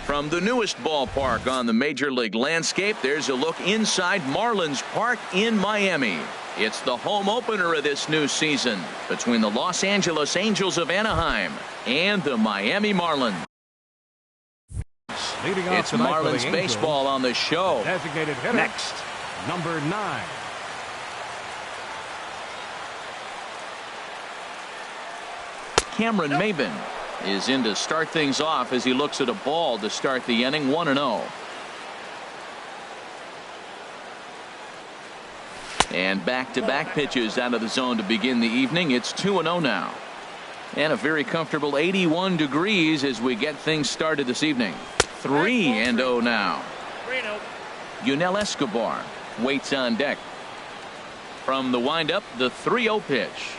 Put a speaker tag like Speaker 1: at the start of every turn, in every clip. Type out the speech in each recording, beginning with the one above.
Speaker 1: From the newest ballpark on the Major League landscape, there's a look inside Marlins Park in Miami. It's the home opener of this new season between the Los Angeles Angels of Anaheim and the Miami Marlins. It's Marlins baseball on the show.
Speaker 2: Designated hitter.
Speaker 1: Next,
Speaker 2: Number 9.
Speaker 1: Cameron Maybin is in to start things off as he looks at a ball to start the inning. 1-0. And back-to-back pitches out of the zone to begin the evening. It's 2-0 now. And a very comfortable 81 degrees as we get things started this evening. 3-0 now. Yunel Escobar waits on deck. From the windup, the 3-0 pitch.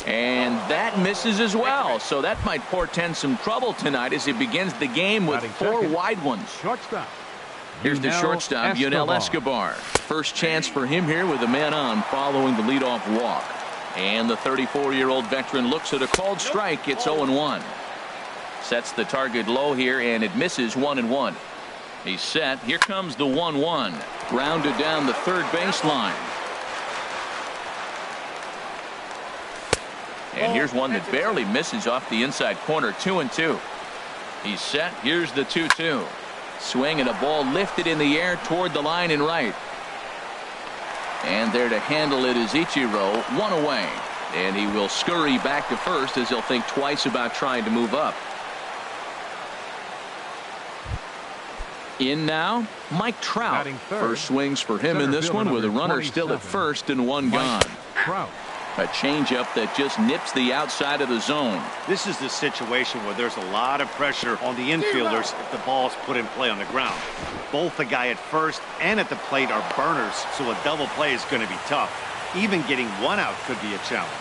Speaker 1: And that misses as well. So that might portend some trouble tonight as he begins the game with 4 wide ones.
Speaker 2: Shortstop.
Speaker 1: Here's the shortstop, Yunel Escobar. First chance for him here with a man on following the leadoff walk. And the 34-year-old veteran looks at a called strike. It's 0-1. Sets the target low here, and it misses. 1-1. He's set. Here comes the 1-1. Grounded down the third baseline. And here's one that barely misses off the inside corner. 2-2. He's set. Here's the 2-2. Swing and a ball lifted in the air toward the line and right. And there to handle it is Ichiro. 1 away. And he will scurry back to first as he'll think twice about trying to move up. In now, Mike Trout. First swings for him in this one with a runner still at first and one gone. A changeup that just nips the outside of the zone.
Speaker 3: This is the situation where there's a lot of pressure on the infielders if the ball's put in play on the ground. Both the guy at first and at the plate are burners, so a double play is going to be tough. Even getting one out could be a challenge.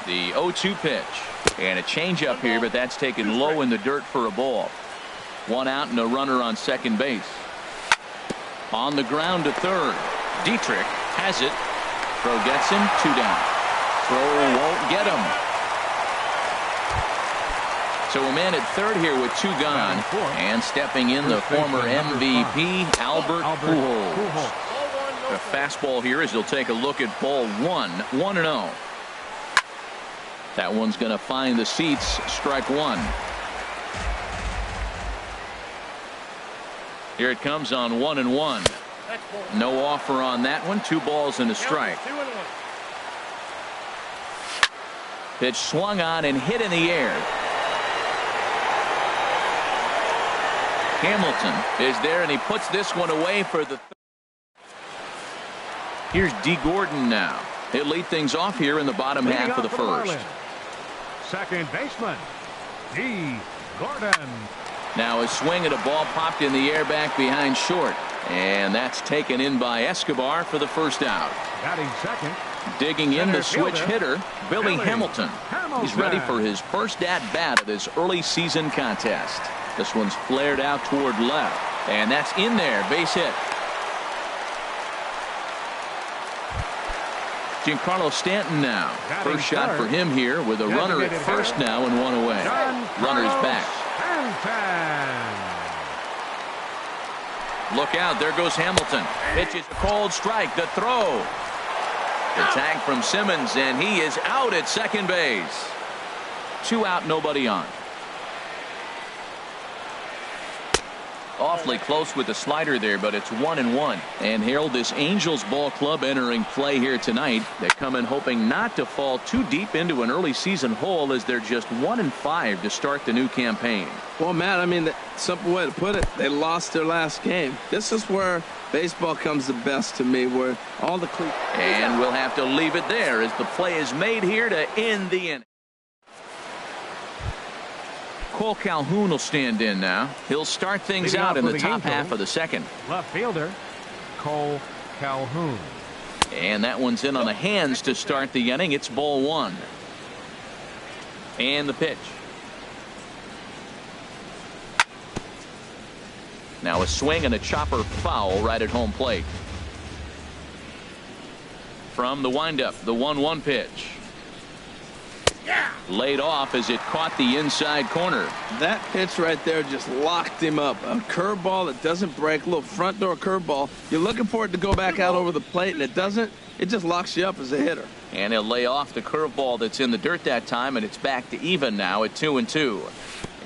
Speaker 1: The 0-2 pitch. And a changeup here, but that's taken low in the dirt for a ball. One out and a runner on second base. On the ground to third. Dietrich has it. Throw gets him. 2 down. Throw won't get him. So a man at third here with 2 gone. And stepping in the former MVP, Albert Pujols. A fastball here as he'll take a look at ball 1. 1-0. That one's going to find the seats. Strike 1. Here it comes on 1-1. No offer on that one. 2 balls and a strike. Pitch swung on and hit in the air. Hamilton is there, and he puts this one away for the. Here's D. Gordon now. He'll lead things off here in the bottom half of the first.
Speaker 2: Second baseman, D. Gordon.
Speaker 1: Now a swing and a ball popped in the air back behind short. And that's taken in by Escobar for the first out.
Speaker 2: Batting second.
Speaker 1: Digging in the switch hitter, Billy Hamilton. He's ready for his first at-bat of this early season contest. This one's flared out toward left. And that's in there. Base hit. Giancarlo Stanton now. First shot for him here with a runner at first now and 1 away. Runner's back. Look out, there goes Hamilton. Pitches a cold strike. The throw. The tag from Simmons, and he is out at second base. 2 out, nobody on. Awfully close with the slider there, but it's 1-1. And Harold, this Angels ball club entering play here tonight. They come in hoping not to fall too deep into an early season hole as they're just 1-5 to start the new campaign.
Speaker 4: Well, Matt, I mean, the simple way to put it, they lost their last game. This is where baseball comes the best to me, where all the
Speaker 1: and we'll have to leave it there as the play is made here to end the inning. Cole Calhoun will stand in now. He'll start things out in the top half of the second.
Speaker 2: Left fielder, Cole Calhoun.
Speaker 1: And that one's in on the hands to start the inning. It's ball 1. And the pitch. Now a swing and a chopper foul right at home plate. From the windup, the 1-1 pitch. Yeah. Laid off as it caught the inside corner.
Speaker 4: That pitch right there just locked him up. A curveball that doesn't break, a little front door curveball. You're looking for it to go back out over the plate, and it doesn't. It just locks you up as a hitter.
Speaker 1: And he'll lay off the curveball that's in the dirt that time, and it's back to even now at 2-2.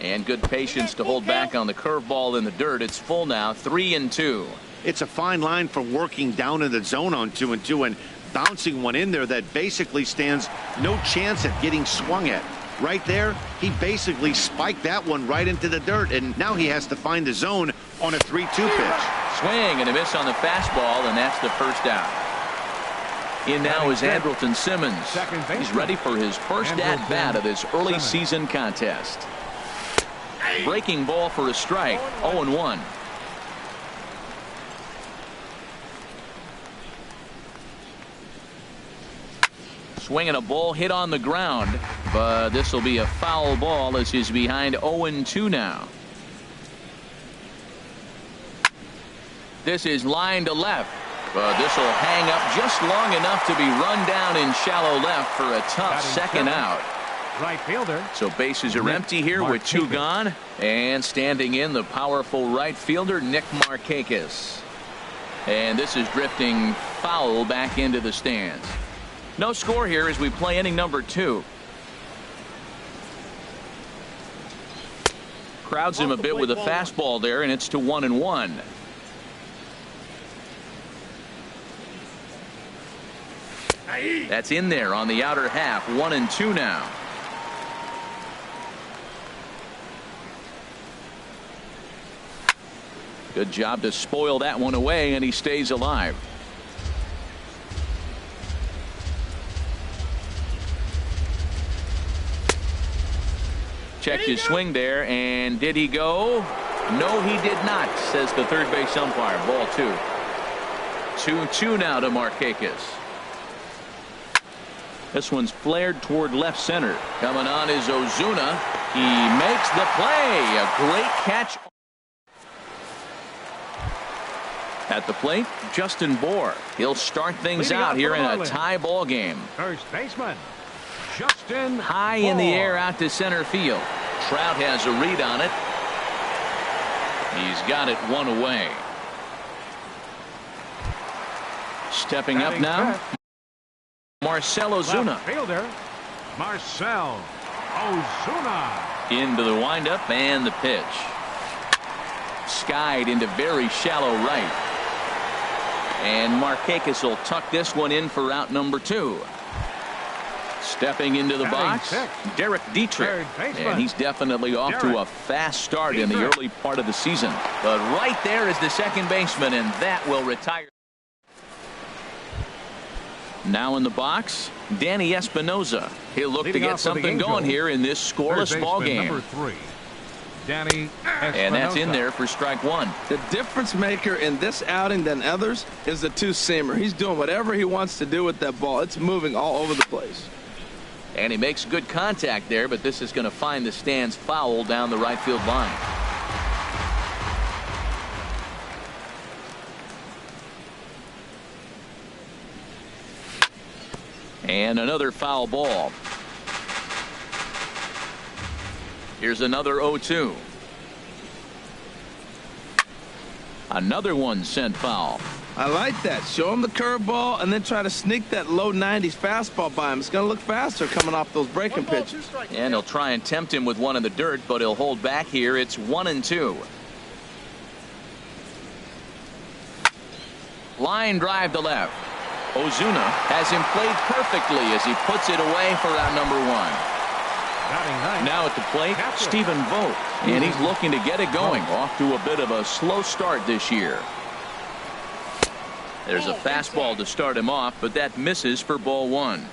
Speaker 1: And good patience to hold back on the curveball in the dirt. It's full now, 3-2.
Speaker 3: It's a fine line from working down in the zone on 2-2 and bouncing one in there that basically stands no chance at getting swung at. Right there, he basically spiked that one right into the dirt, and now he has to find the zone on a 3-2 pitch.
Speaker 1: Swing and a miss on the fastball, and that's the first out. In now is Andrelton Simmons. He's ready for his first at-bat of this early season contest. Breaking ball for a strike, 0-1. Swinging a ball hit on the ground, but this will be a foul ball as he's behind 0-2 now. This is line to left, but this will hang up just long enough to be run down in shallow left for a tough second out.
Speaker 2: Right fielder.
Speaker 1: So bases are empty here with two gone, and standing in the powerful right fielder Nick Markakis. And this is drifting foul back into the stands. No score here as we play inning number 2. Crowds him a bit with a fastball there, and it's to 1-1. That's in there on the outer half, 1-2 now. Good job to spoil that one away, and he stays alive. Checked his swing there, and did he go? No, he did not, says the third base umpire. Ball 2. 2-2 now to Markakis. This one's flared toward left center. Coming on is Ozuna. He makes the play. A great catch. At the plate, Justin Bohr. He'll start things out here in a tie ball game.
Speaker 2: First baseman, Justin
Speaker 1: High in the air out to center field. Trout has a read on it. He's got it one away. Stepping up now, Marcell Ozuna.
Speaker 2: Fielder, Marcell Ozuna.
Speaker 1: Into the windup and the pitch. Skied into very shallow right. And Markakis will tuck this one in for out number 2. Stepping into the box, Derek Dietrich. And he's definitely off to a fast start in the early part of the season. But right there is the second baseman, and that will retire. Now in the box, Danny Espinoza. He'll look to get something going here in this scoreless ball game.
Speaker 2: Number 3, Danny Espinoza.
Speaker 1: And that's in there for strike 1.
Speaker 4: The difference maker in this outing than others is the two-seamer. He's doing whatever he wants to do with that ball. It's moving all over the place.
Speaker 1: And he makes good contact there, but this is going to find the stands foul down the right field line. And another foul ball. Here's another 0-2. Another one sent foul.
Speaker 4: I like that. Show him the curveball and then try to sneak that low 90s fastball by him. It's going to look faster coming off those breaking pitches.
Speaker 1: And he'll try and tempt him with one in the dirt, but he'll hold back here. It's 1-2. Line drive to left. Ozuna has him played perfectly as he puts it away for out number 1. Now at the plate, Stephen Vogt, and he's looking to get it going. Off to a bit of a slow start this year. There's a fastball to start him off, but that misses for ball 1.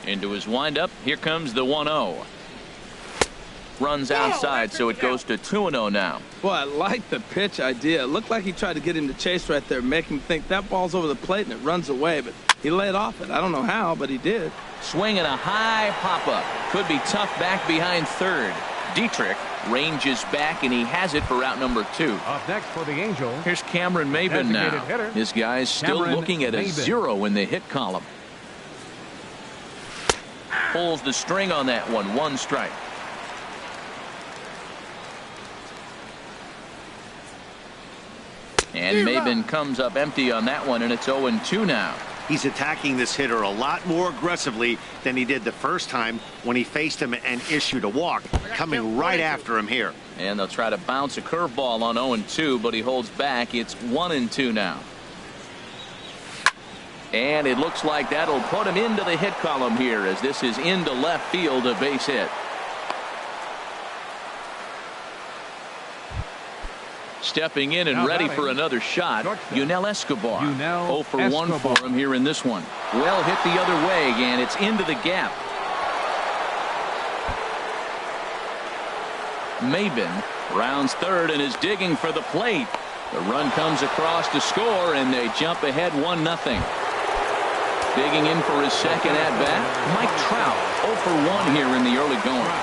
Speaker 1: Into his windup, here comes the 1-0. Runs outside, so it goes to 2-0 now.
Speaker 4: Well, I like the pitch idea. It looked like he tried to get him to chase right there, make him think that ball's over the plate and it runs away, but he laid off it. I don't know how, but he did.
Speaker 1: Swinging a high pop-up. Could be tough back behind third. Dietrich ranges back, and he has it for out number 2.
Speaker 2: Up next for the Angels.
Speaker 1: Here's Cameron Maybin now.
Speaker 2: Hitter,
Speaker 1: this guy's still looking at a 0 in the hit column. pulls the string on that one. 1 strike. And Maben comes up empty on that one, and it's 0-2 now.
Speaker 3: He's attacking this hitter a lot more aggressively than he did the first time when he faced him and issued a walk, coming right after him here.
Speaker 1: And they'll try to bounce a curveball on 0-2, but he holds back. It's 1-2 now. And it looks like that'll put him into the hit column here, as this is into left field, a base hit. Stepping in and ready for another shot, Yunel Escobar. 0 for 1 for him here in this one. Well hit the other way, and it's into the gap. Maben rounds third and is digging for the plate. The run comes across to score, and they jump ahead 1-0. Digging in for his second at-bat, Mike Trout. 0 for 1 here in the early going.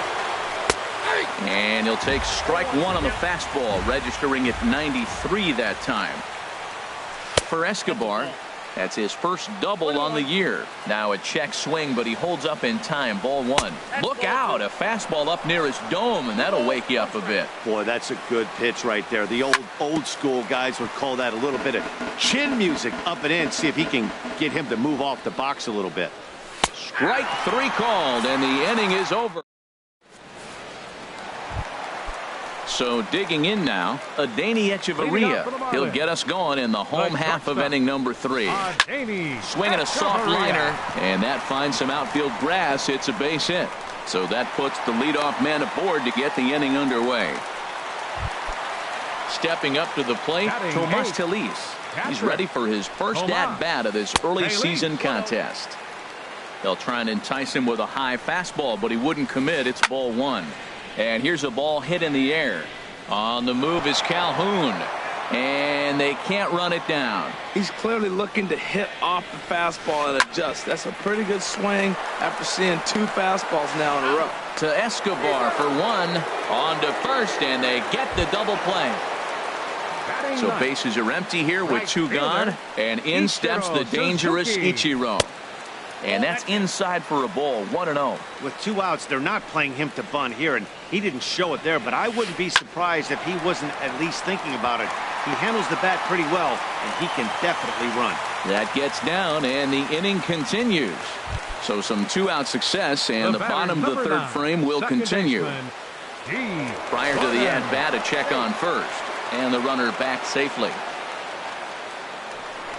Speaker 1: And he'll take strike 1 on the fastball, registering at 93 that time. For Escobar, that's his first double on the year. Now a check swing, but he holds up in time. Ball 1. Look out, a fastball up near his dome, and that'll wake you up a bit.
Speaker 3: Boy, that's a good pitch right there. The old school guys would call that a little bit of chin music up and in. See if he can get him to move off the box a little bit.
Speaker 1: Strike 3 called, and the inning is over. So digging in now, Adeiny Echeverria. He'll get us going in the home half of inning number 3. Swinging a soft liner, and that finds some outfield grass. It's a base hit. So that puts the leadoff man aboard to get the inning underway. Stepping up to the plate, Tomas Telis. He's ready for his first at-bat of this early season contest. They'll try and entice him with a high fastball, but he wouldn't commit. It's ball 1. And here's a ball hit in the air. On the move is Calhoun. And they can't run it down.
Speaker 4: He's clearly looking to hit off the fastball and adjust. That's a pretty good swing after seeing 2 fastballs now in a row.
Speaker 1: To Escobar for 1. On to first, and they get the double play. So bases are empty here with 2 gone. And in steps the dangerous Ichiro. And that's inside for a ball. 1-0.
Speaker 3: With 2 outs, they're not playing him to bunt here, and he didn't show it there, but I wouldn't be surprised if he wasn't at least thinking about it. He handles the bat pretty well, and he can definitely run.
Speaker 1: That gets down, and the inning continues. So some 2-out success, and the bottom of the 3rd frame will continue. Prior to the at-bat, a check on first, and the runner back safely.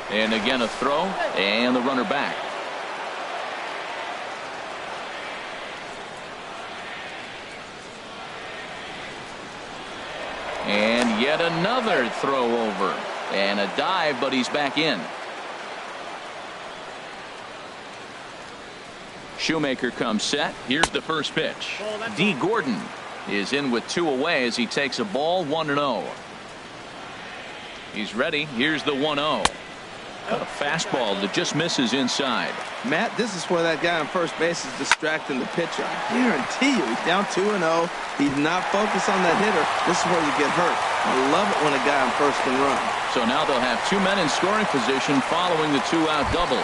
Speaker 1: And again a throw, and the runner back. And yet another throw over. And a dive, but he's back in. Shoemaker comes set. Here's the first pitch. D. Gordon is in with 2 away as he takes a ball. 1-0. He's ready. Here's the 1-0. A fastball that just misses inside.
Speaker 4: Matt, this is where that guy on first base is distracting the pitcher. I guarantee you, he's down 2-0. He's not focused on that hitter. This is where you get hurt. I love it when a guy on first can run.
Speaker 1: So now they'll have 2 men in scoring position following the 2-out double.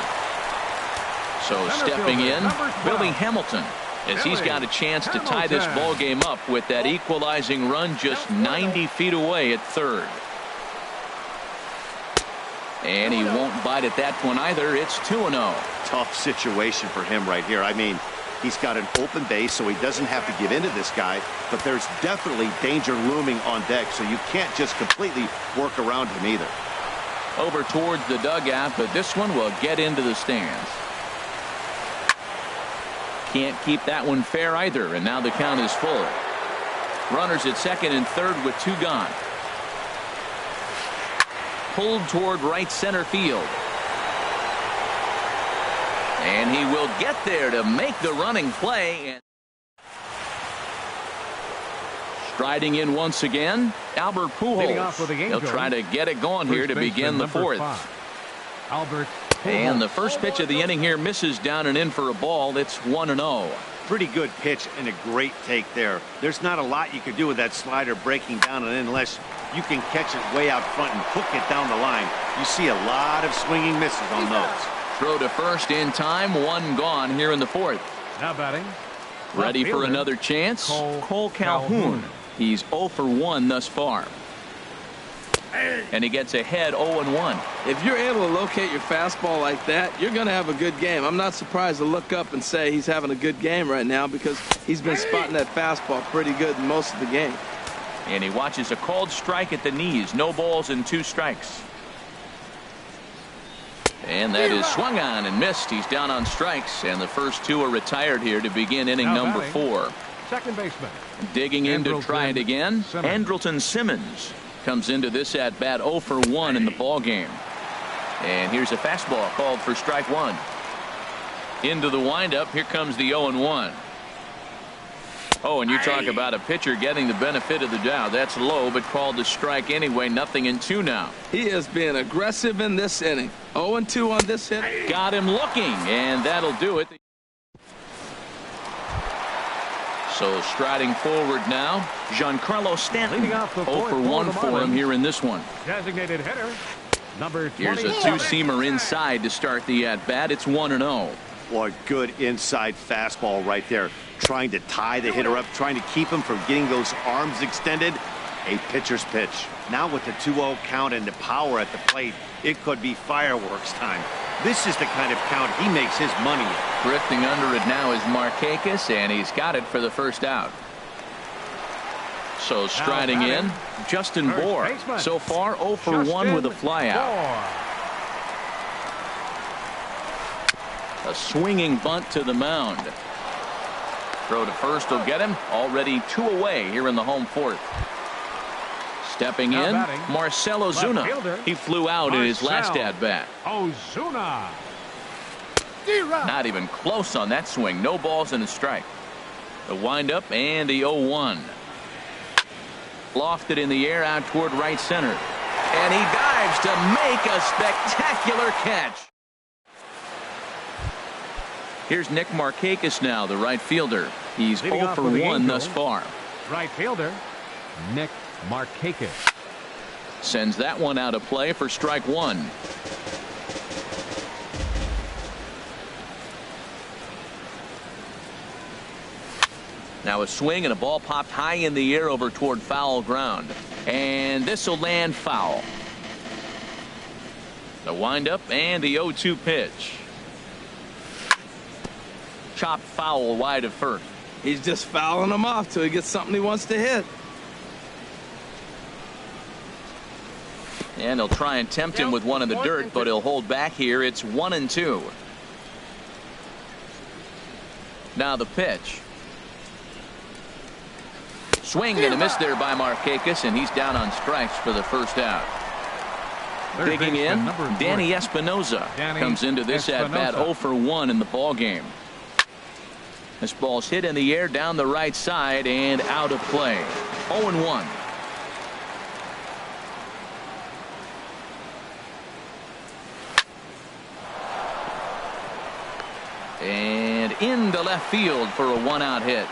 Speaker 1: So stepping in, Billy Hamilton, as he's got a chance to tie this ball game up with that equalizing run just 90 feet away at third. And he won't bite at that one either. It's 2-0.
Speaker 3: Tough situation for him right here. I mean, he's got an open base, so he doesn't have to give in to this guy, but there's definitely danger looming on deck, so you can't just completely work around him either.
Speaker 1: Over towards the dugout, but this one will get into the stands. Can't keep that one fair either, and now the count is full. Runners at second and third with 2 gone. Pulled toward right center field. And he will get there to make the running play. And striding in once again, Albert Pujols. He'll try to get it going here to begin the 4th. And the first pitch of the inning here misses down and in for a ball. It's 1-0.
Speaker 3: Pretty good pitch and a great take there. There's not a lot you could do with that slider breaking down and in unless you can catch it way out front and hook it down the line. You see a lot of swinging misses on those.
Speaker 1: Throw to first in time. 1 gone here in the 4th.
Speaker 2: Now batting.
Speaker 1: Ready
Speaker 2: left
Speaker 1: for
Speaker 2: fielder,
Speaker 1: another chance.
Speaker 2: Cole
Speaker 1: Calhoun.
Speaker 2: Calhoun.
Speaker 1: He's 0 for 1 thus far. And he gets ahead 0-1.
Speaker 4: If you're able to locate your fastball like that, you're going to have a good game. I'm not surprised to look up and say he's having a good game right now because he's been spotting that fastball pretty good in most of the game.
Speaker 1: And he watches a called strike at the knees. No balls and 2 strikes. And that is swung on and missed. He's down on strikes. And the first 2 are retired here to begin inning
Speaker 2: Now
Speaker 1: number
Speaker 2: batting,
Speaker 1: 4.
Speaker 2: Second baseman.
Speaker 1: Digging in to try it again.
Speaker 2: Simmons.
Speaker 1: Andrelton Simmons comes into this at bat 0 for 1 in the ball game. And here's a fastball called for strike 1. Into the windup. Here comes the 0-1. Oh, and you talk about a pitcher getting the benefit of the doubt. That's low, but called to strike anyway. 0-2 now.
Speaker 4: He is being aggressive in this inning. 0-2 on this hit.
Speaker 1: Got him looking, and that'll do it. So striding forward now, Giancarlo Stanton.
Speaker 2: Leading off the
Speaker 1: 0
Speaker 2: fourth
Speaker 1: for 1 for him here in this one.
Speaker 2: Designated hitter. Number 20.
Speaker 1: Here's a 2-seamer inside to start the at-bat. It's 1-0.
Speaker 3: Boy, good inside fastball right there. Trying to tie the hitter up, trying to keep him from getting those arms extended. A pitcher's pitch. Now with the 2-0 count and the power at the plate, it could be fireworks time. This is the kind of count he makes his money in.
Speaker 1: Drifting under it now is Markakis, and he's got it for the first out. So striding in, Justin
Speaker 2: First
Speaker 1: Bour.
Speaker 2: baseman,
Speaker 1: So far 0 for 1 with a flyout. A swinging bunt to the mound. Throw to first will get him. Already 2 away here in the home 4th. Stepping
Speaker 2: Now
Speaker 1: in,
Speaker 2: batting,
Speaker 1: Marcell
Speaker 2: left
Speaker 1: Ozuna.
Speaker 2: fielder,
Speaker 1: He flew out in his last
Speaker 2: Marcell
Speaker 1: at-bat.
Speaker 2: Ozuna.
Speaker 1: Not even close on that swing. No balls and a strike. The windup and the 0-1. Lofted in the air out toward right center. And he dives to make a spectacular catch. Here's Nick Markakis now, the right fielder. He's
Speaker 2: Leading
Speaker 1: 0
Speaker 2: off
Speaker 1: for
Speaker 2: for the
Speaker 1: 1 thus
Speaker 2: Angels.
Speaker 1: far.
Speaker 2: Right fielder, Nick Markakis.
Speaker 1: Sends that one out of play for strike 1. Now a swing and a ball popped high in the air over toward foul ground. And this will land foul. The windup and the 0-2 pitch. Chopped foul wide of first.
Speaker 4: He's just fouling him off till he gets something he wants to hit.
Speaker 1: And he'll try and tempt him with one in the dirt, but he'll hold back here. It's 1-2. Now the pitch. Swing and a miss there by Markakis, and he's down on strikes for the first out.
Speaker 2: Third
Speaker 1: Digging
Speaker 2: baseman,
Speaker 1: in,
Speaker 2: number 40.
Speaker 1: Danny Espinosa
Speaker 2: Danny
Speaker 1: comes into this at-bat
Speaker 2: Espinosa.
Speaker 1: 0 for 1 in the ball game. This ball's hit in the air down the right side and out of play. 0-1. And into left field for a 1-out hit.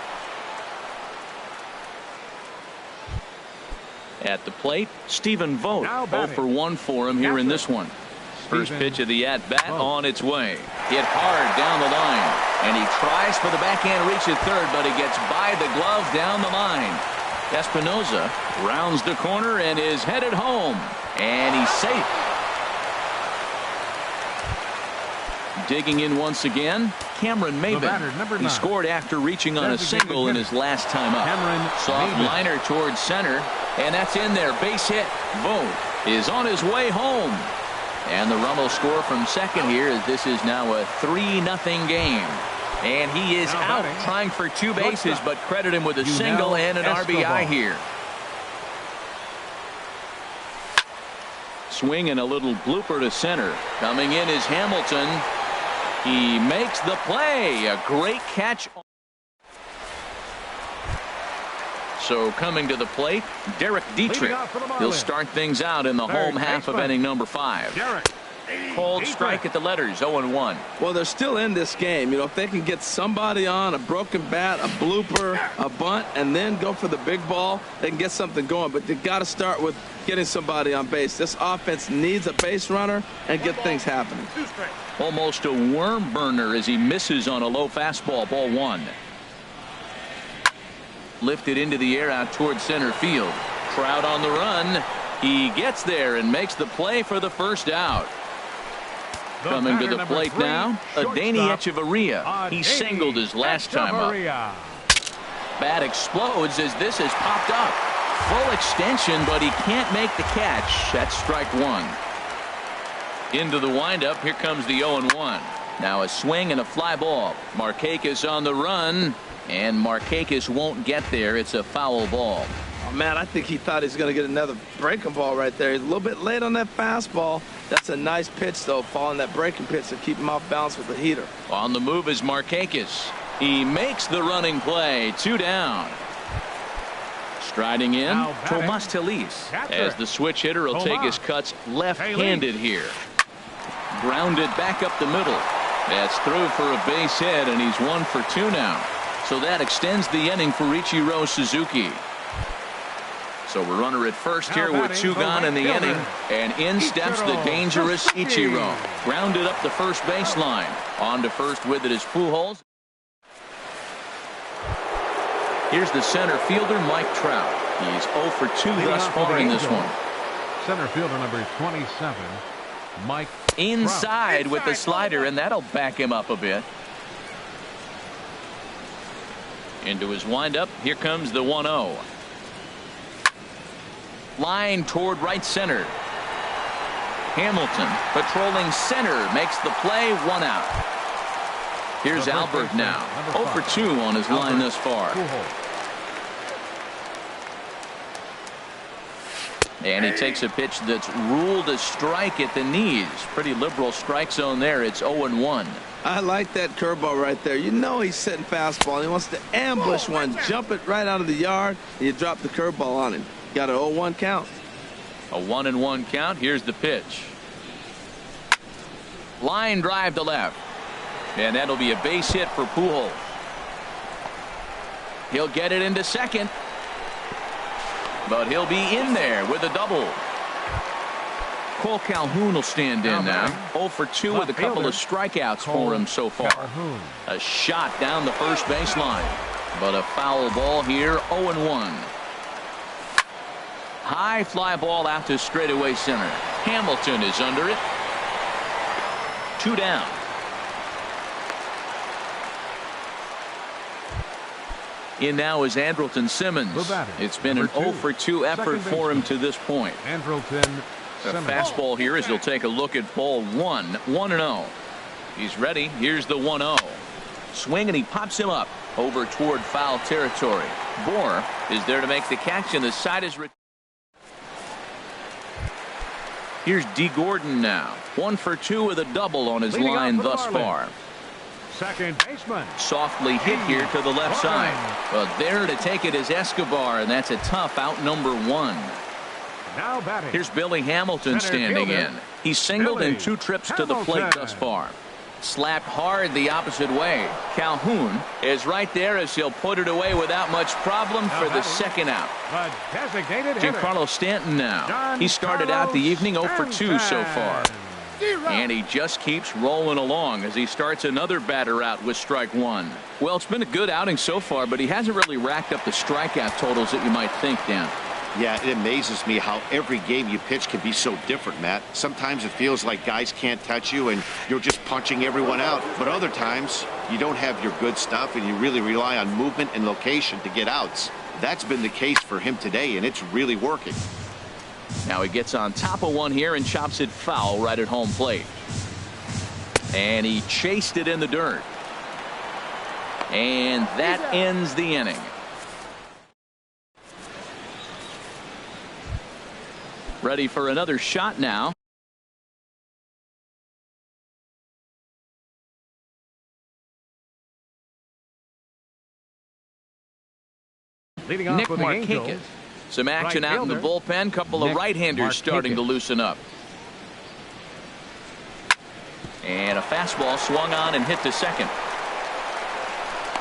Speaker 1: At the plate, Stephen Vogt.
Speaker 2: Now
Speaker 1: 0
Speaker 2: batting.
Speaker 1: for 1 for him here in this one. First
Speaker 2: Stephen
Speaker 1: pitch of the at-bat
Speaker 2: Vogt.
Speaker 1: on its way. Hit hard down the line. And he tries for the backhand reach at third, but he gets by the glove down the line. Espinosa rounds the corner and is headed home. And he's safe. Digging in once again, Cameron
Speaker 2: batter,
Speaker 1: Maben.
Speaker 2: number
Speaker 1: He
Speaker 2: 9.
Speaker 1: scored after reaching on a
Speaker 2: Designated
Speaker 1: single in
Speaker 2: hitter.
Speaker 1: his last time up.
Speaker 2: Cameron
Speaker 1: Soft
Speaker 2: Maben.
Speaker 1: liner towards center, and that's in there. Base hit. Vogt is on his way home. And the run will score from second here, as this is now a 3-0 game. And he is
Speaker 2: Now
Speaker 1: out
Speaker 2: batting.
Speaker 1: trying for 2 bases,
Speaker 2: Shortstop.
Speaker 1: but credit him with a
Speaker 2: Yunel
Speaker 1: single and an RBI
Speaker 2: Escobar.
Speaker 1: here. Swing and a little blooper to center. Coming in is Hamilton. He makes the play. A great catch. So coming to the plate, Derek
Speaker 2: Leading
Speaker 1: Dietrich.
Speaker 2: off for the
Speaker 1: He'll
Speaker 2: Marlins.
Speaker 1: start things out in the
Speaker 2: Third
Speaker 1: home half of
Speaker 2: baseman,
Speaker 1: inning number 5.
Speaker 2: Derek
Speaker 1: Cold strike at the letters, 0-1.
Speaker 4: Well, they're still in this game. You know, if they can get somebody on, a broken bat, a blooper, a bunt, and then go for the big ball, they can get something going. But they've got to start with getting somebody on base. This offense needs a base runner and get things happening.
Speaker 1: Almost a worm burner as he misses on a low fastball, ball 1. Lifted into the air out toward center field. Trout on the run. He gets there and makes the play for the first out. Coming to the plate now, Adeiny Echeverria. He singled his last time up. Bat explodes as this has popped up. Full extension, but he can't make the catch. That's strike 1. Into the windup. Here comes the 0-1. Now a swing and a fly ball. Markakis on the run, and Markakis won't get there. It's a foul ball.
Speaker 4: Oh, man, I think he thought he was going to get another breaking ball right there. He's a little bit late on that fastball. That's a nice pitch, though, following that breaking pitch to keep him off balance with the heater.
Speaker 1: On the move is Markakis. He makes the running play. 2 down. Striding in, Tomas Telis, as the switch hitter will take his cuts left-handed here. Grounded back up the middle. That's through for a base hit, and he's 1 for 2 now. So that extends the inning for Ichiro Suzuki. So we're runner at first here with 2 gone in the inning, and in steps the dangerous Ichiro. Grounded up the first baseline. On to first with it is Pujols. Here's the center fielder, Mike Trout. He's 0 for 2 thus far in this one.
Speaker 2: Center fielder number 27, Mike
Speaker 1: Inside
Speaker 2: Trout.
Speaker 1: with the slider, and that'll back him up a bit. Into his windup. Here comes the 1-0. Line toward right center. Hamilton patrolling center makes the play. 1 out. Here's Albert now. 0 for 2 on his line thus far. And he takes a pitch that's ruled a strike at the knees. Pretty liberal strike zone there. It's 0-1.
Speaker 4: I like that curveball right there. You know he's setting fastball. He wants to ambush one, jump it right out of the yard, and you drop the curveball on him. Got an 0-1 count.
Speaker 1: A 1-1 count. Here's the pitch. Line drive to left. And that'll be a base hit for Pujols. He'll get it into second. But he'll be in there with a double. Cole Calhoun will stand in now. 0 for 2 with a couple of strikeouts for him so far. A shot down the first baseline. But a foul ball here. 0-1. High fly ball out to straightaway center. Hamilton is under it. 2 down. In now is Andrelton Simmons. It's been an 0 for 2 effort for him to this point.
Speaker 2: Andrelton
Speaker 1: A fastball here as he'll take a look at ball 1. 1-0. He's ready. Here's the 1-0. Swing, and he pops him up over toward foul territory. Bohr is there to make the catch, and the side is. Here's D. Gordon now. 1 for 2 with a double on his line thus far.
Speaker 2: Second baseman.
Speaker 1: Softly hit here to the left side. But there to take it is Escobar, and that's a tough out number 1.
Speaker 2: Now batting.
Speaker 1: Here's Billy Hamilton standing in. He singled in 2 trips to the plate thus far. Slapped hard the opposite way. Calhoun is right there as he'll put it away without much problem for the second out.
Speaker 2: The designated hitter.
Speaker 1: Giancarlo Stanton now. He started out the evening 0 for 2 so far. And he just keeps rolling along as he starts another batter out with strike 1. Well, it's been a good outing so far, but he hasn't really racked up the strikeout totals that you might think, Dan.
Speaker 3: Yeah, it amazes me how every game you pitch can be so different, Matt. Sometimes it feels like guys can't touch you and you're just punching everyone out. But other times you don't have your good stuff and you really rely on movement and location to get outs. That's been the case for him today, and it's really working.
Speaker 1: Now he gets on top of one here and chops it foul right at home plate. And he chased it in the dirt. And that ends the inning. Ready for another shot now.
Speaker 2: Leading off
Speaker 1: Nick
Speaker 2: with the
Speaker 1: Markakis.
Speaker 2: Angels.
Speaker 1: Some action
Speaker 2: Right
Speaker 1: out in the
Speaker 2: fielder,
Speaker 1: bullpen. Couple of
Speaker 2: Nick
Speaker 1: right-handers starting to
Speaker 2: Markakis.
Speaker 1: loosen up. And a fastball swung on and hit to second.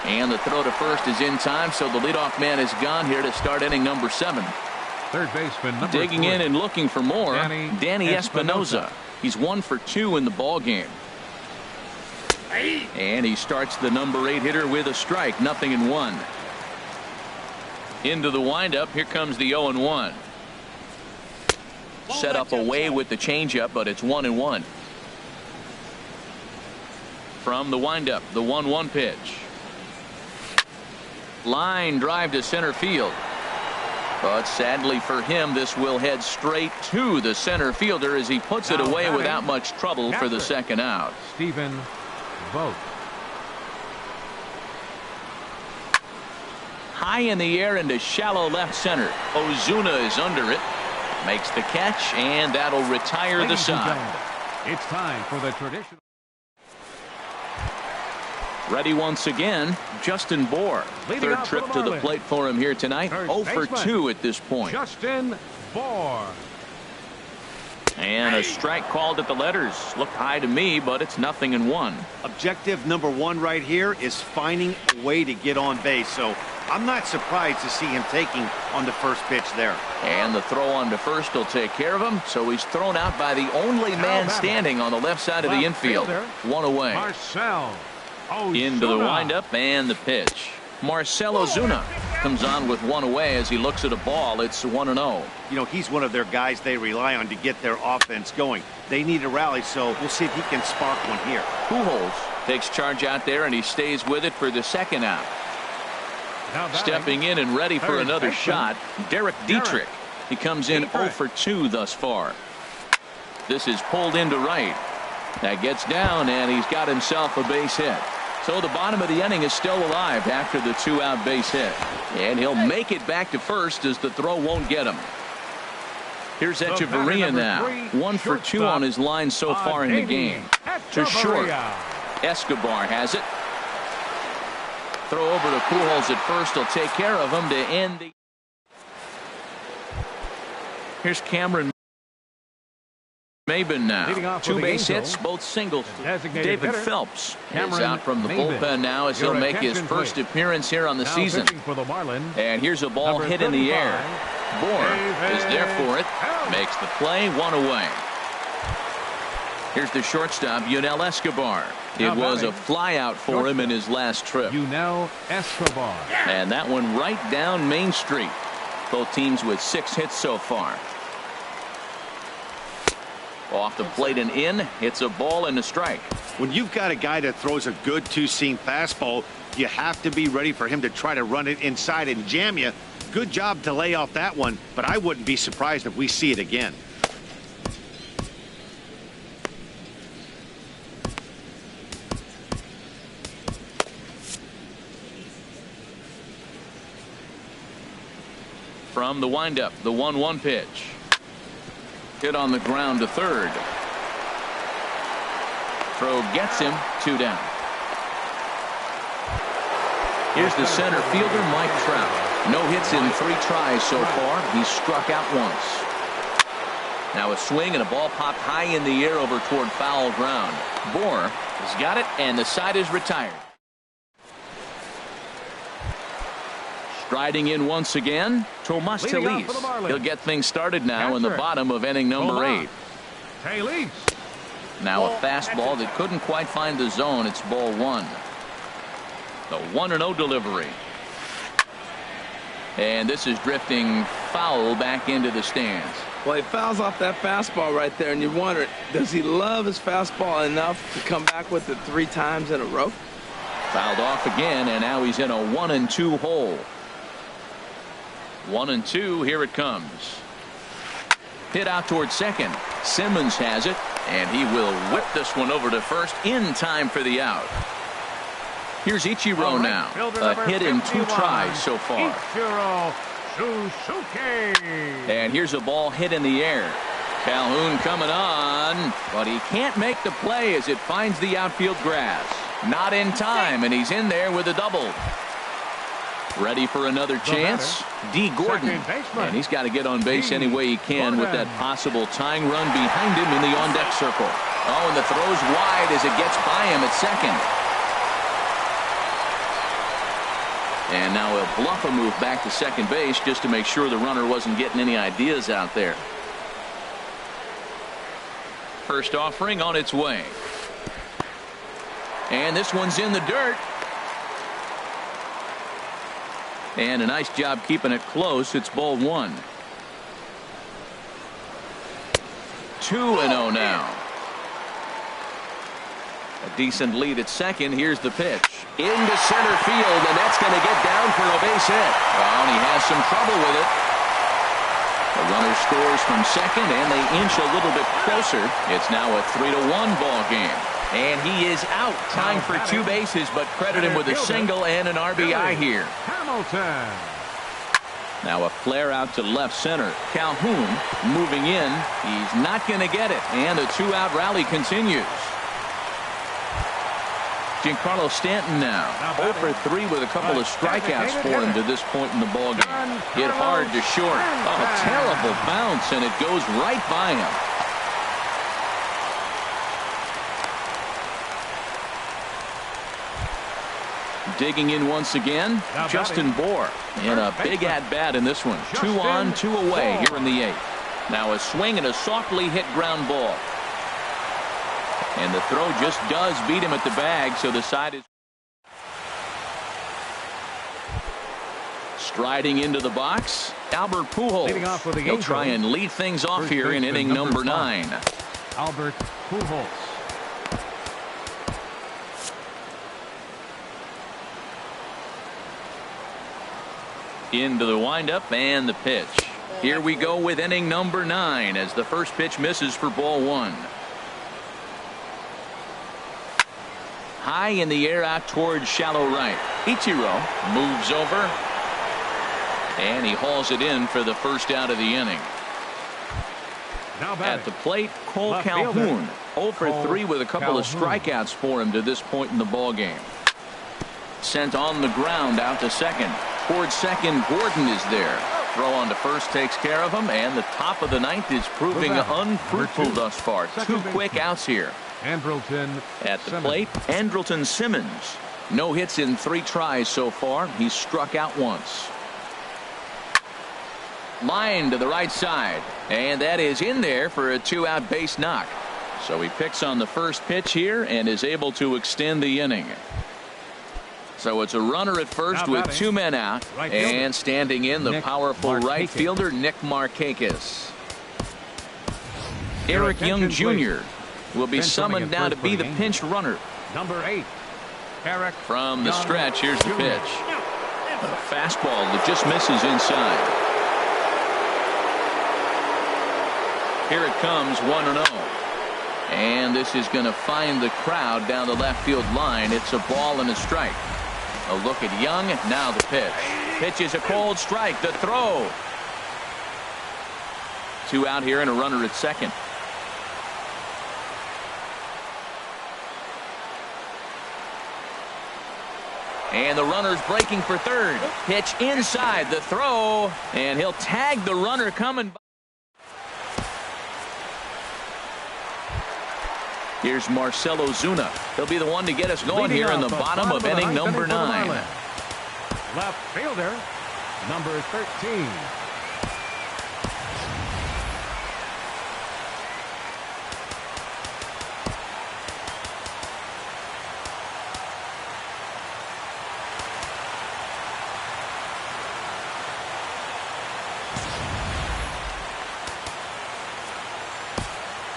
Speaker 1: And the throw to first is in time, so the leadoff man is gone here to start inning number 7.
Speaker 2: Third baseman number
Speaker 1: Digging
Speaker 2: 3.
Speaker 1: in and looking for more, Danny
Speaker 2: Espinosa.
Speaker 1: Espinosa. He's 1 for 2 in the ball game. And he starts the number 8 hitter with a strike, 0-1. Into the windup, here comes the 0-1. Set up away with the changeup, but it's 1-1. From the windup, the 1-1 pitch. Line drive to center field. But sadly for him, this will head straight to the center fielder as he puts it away without much trouble for the second out.
Speaker 2: Stephen Vogt.
Speaker 1: High in the air into shallow left center. Ozuna is under it. Makes the catch, and that'll retire the
Speaker 2: Ladies and
Speaker 1: side.
Speaker 2: gentlemen, it's time for the traditional.
Speaker 1: Ready once again, Justin Bohr.
Speaker 2: Leading
Speaker 1: Third
Speaker 2: off for
Speaker 1: trip
Speaker 2: the
Speaker 1: to the
Speaker 2: Marlins.
Speaker 1: plate for him here tonight.
Speaker 2: First
Speaker 1: 0 for
Speaker 2: baseman,
Speaker 1: 2 at this point.
Speaker 2: Justin Bohr.
Speaker 1: And a strike called at the letters. Looked high to me, but it's 0-1.
Speaker 3: Objective number 1 right here is finding a way to get on base. So I'm not surprised to see him taking on the first pitch there.
Speaker 1: And the throw on to first will take care of him. So he's thrown out by the only man standing on the left side of the
Speaker 2: Left
Speaker 1: infield.
Speaker 2: fielder,
Speaker 1: 1 away.
Speaker 2: Marcell Ozuna.
Speaker 1: Into the windup and the pitch. Marcell Ozuna comes on with 1 away as he looks at a ball. It's 1-0.
Speaker 3: You know, he's one of their guys they rely on to get their offense going. They need a rally, so we'll see if he can spark one here.
Speaker 1: Pujols takes charge out there, and he stays with it for the second out.
Speaker 2: Now batting,
Speaker 1: Stepping in and ready for
Speaker 2: third
Speaker 1: another
Speaker 2: baseman,
Speaker 1: shot, Derek Dietrich. He comes in 0 for 2 thus far. This is pulled into right. That gets down, and he's got himself a base hit. So the bottom of the inning is still alive after the 2-out base hit. And he'll make it back to first as the throw won't get him. Here's
Speaker 2: The batter,
Speaker 1: Echeverria
Speaker 2: number
Speaker 1: now.
Speaker 2: 3,
Speaker 1: 1 for 2
Speaker 2: shortstop,
Speaker 1: on his line so far in the game. To short. Escobar has it. Throw over to Pujols at first. He'll take care of him to end the. Here's Cameron Maben
Speaker 2: Leading
Speaker 1: now.
Speaker 2: off for
Speaker 1: 2
Speaker 2: the
Speaker 1: base
Speaker 2: Angels,
Speaker 1: hits, both singles.
Speaker 2: designated
Speaker 1: David
Speaker 2: hitter,
Speaker 1: Phelps is
Speaker 2: Cameron
Speaker 1: out from the
Speaker 2: Maben.
Speaker 1: bullpen now as he'll
Speaker 2: Your
Speaker 1: make his
Speaker 2: attention,
Speaker 1: first
Speaker 2: please.
Speaker 1: appearance here on the
Speaker 2: Now
Speaker 1: season.
Speaker 2: pitching for the Marlins,
Speaker 1: And here's a ball
Speaker 2: number
Speaker 1: hit in the air.
Speaker 2: 35,
Speaker 1: Bohr is there for it.
Speaker 2: David
Speaker 1: Makes the play, 1 away. Here's the shortstop, Yunel Escobar. It
Speaker 2: Now
Speaker 1: was a
Speaker 2: batting,
Speaker 1: fly out for him in his last trip.
Speaker 2: Yunel Escobar.
Speaker 1: And that one right down Main Street. Both teams with 6 hits so far. Off the plate and in. It's a ball and a strike.
Speaker 3: When you've got a guy that throws a good two-seam fastball, you have to be ready for him to try to run it inside and jam you. Good job to lay off that one, but I wouldn't be surprised if we see it again.
Speaker 1: From the windup, the 1-1 pitch. Hit on the ground to third. Throw gets him, 2 down. Here's the center fielder, Mike Trout. No hits in 3 tries so far. He's struck out once. Now a swing and a ball popped high in the air over toward foul ground. Bohr has got it, and the side is retired. Striding in once again, Tomas
Speaker 2: Leading off for the
Speaker 1: Talis.
Speaker 2: Marlins.
Speaker 1: He'll get things started now in the
Speaker 2: Patrick.
Speaker 1: bottom of inning number 8.
Speaker 2: Talis.
Speaker 1: Now a fastball that couldn't quite find the zone. It's ball 1. The 1-0 delivery. And this is drifting foul back into the stands.
Speaker 4: Well, he fouls off that fastball right there, and you wonder, does he love his fastball enough to come back with it 3 times in a row?
Speaker 1: Fouled off again, and now he's in a 1-2 hole. 1-2, here it comes. Hit out towards second. Simmons has it, and he will whip this one over to first in time for the out. Here's Ichiro now. A hit in 2 tries so far.
Speaker 2: Ichiro Suzuki.
Speaker 1: And here's a ball hit in the air. Calhoun coming on, but he can't make the play as it finds the outfield grass. Not in time, and he's in there with a double. Ready for another chance. D. Gordon. And he's got to get on base any way he can with that possible tying run behind him in the on-deck circle. Oh, and the throw's wide as it gets by him at second. And now he'll bluff a move back to second base just to make sure the runner wasn't getting any ideas out there. First offering on its way. And this one's in the dirt. And a nice job keeping it close. It's ball one. 2-0 now. A decent lead at second. Here's the pitch. Into center field, and that's going to get down for a base hit. Oh, and he has some trouble with it. The runner scores from second, and they inch a little bit closer. It's now a 3-1 ball game. And he is out. Time for two bases, but credit him with a single and an RBI here.
Speaker 2: Hamilton.
Speaker 1: Now a flare out to left center. Calhoun moving in. He's not going to get it. And the two-out rally continues. Giancarlo Stanton now 0 for 3 with a couple of strikeouts for him to this point in the ballgame. Hit hard to short. Oh, a terrible bounce, and it goes right by him. Digging in once again, Justin Bour. And a big at-bat in this one. 2 on, 2 away here in the 8th. Now a swing and a softly hit ground ball. And the throw just does beat him at the bag, so the side is striding into the box. Albert Pujols. He'll try and lead things off here in inning number 9.
Speaker 2: Albert Pujols.
Speaker 1: Into the windup and the pitch. Here we go with inning number 9 as the first pitch misses for ball 1. High in the air out towards shallow right. Ichiro moves over. And he hauls it in for the first out of the inning. At the plate, Cole Calhoun. 0 for 3 with a couple of strikeouts for him to this point in the ballgame. Sent on the ground out to second. Towards second, Gordon is there. Throw on to first takes care of him. And the top of the 9th is proving unfruitful thus far. 2 quick outs here.
Speaker 2: Andrelton
Speaker 1: at the plate, Andrelton Simmons. No hits in 3 tries so far. He's struck out once. Line to the right side. And that is in there for a 2-out base knock. So he picks on the first pitch here and is able to extend the inning. So it's a runner at first with 2 men out. And standing in the powerful right fielder, Nick Markakis. Eric Young Jr. will be summoned now to be the pinch runner.
Speaker 2: Number 8, Eric.
Speaker 1: From the stretch, here's the pitch. A fastball that just misses inside. Here it comes, 1-0. And this is going to find the crowd down the left field line. It's a ball and a strike. A look at Young. Now the pitch. Pitch is a cold strike. The throw. 2 out here and a runner at second. And the runner's breaking for third. Pitch inside. The throw. And he'll tag the runner coming. Here's Marcelo Zuna. He'll be the one to get us going here in the bottom of inning number 9.
Speaker 2: Left fielder, number 13.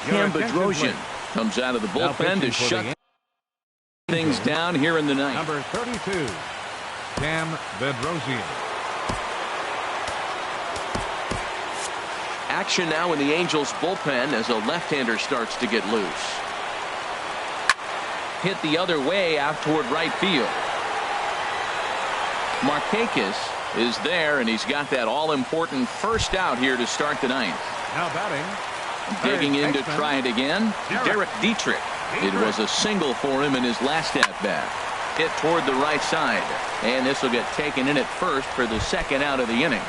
Speaker 1: Cam Bedrosian comes out of the bullpen to shut things down here in the 9th.
Speaker 2: Number 32, Cam Bedrosian.
Speaker 1: Action now in the Angels bullpen as a left-hander starts to get loose. Hit the other way out toward right field. Markakis is there, and he's got that all-important first out here to start the 9th.
Speaker 2: Now batting.
Speaker 1: Digging in to try it again, Derek Dietrich. It was a single for him in his last at-bat. Hit toward the right side, and this will get taken in at first for the second out of the inning.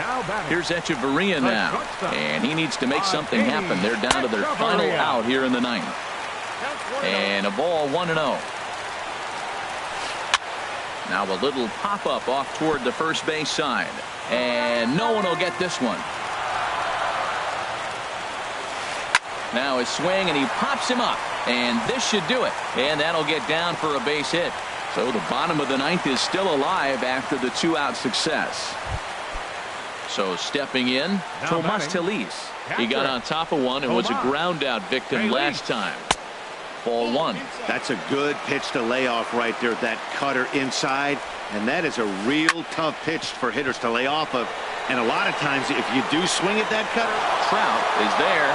Speaker 2: Now batting.
Speaker 1: Here's Echeverria now, and he needs to make something happen. They're down to their final out here in the ninth. And a ball 1-0. Now a little pop-up off toward the first base side. And no one will get this one. Now his swing, and he pops him up. And this should do it. And that'll get down for a base hit. So the bottom of the ninth is still alive after the 2-out success. So stepping in, Tomas Telis. He got on top of one and was a ground out victim last time. Ball 1.
Speaker 3: That's a good pitch to lay off right there. That cutter inside. And that is a real tough pitch for hitters to lay off of. And a lot of times, if you do swing at that cutter,
Speaker 1: Trout is there.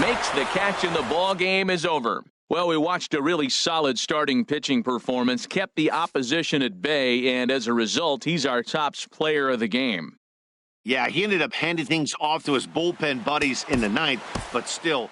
Speaker 1: Makes the catch, and the ball game is over. Well, we watched a really solid starting pitching performance, kept the opposition at bay, and as a result, he's our top player of the game.
Speaker 3: yeah, he ended up handing things off to his bullpen buddies in the ninth, but still.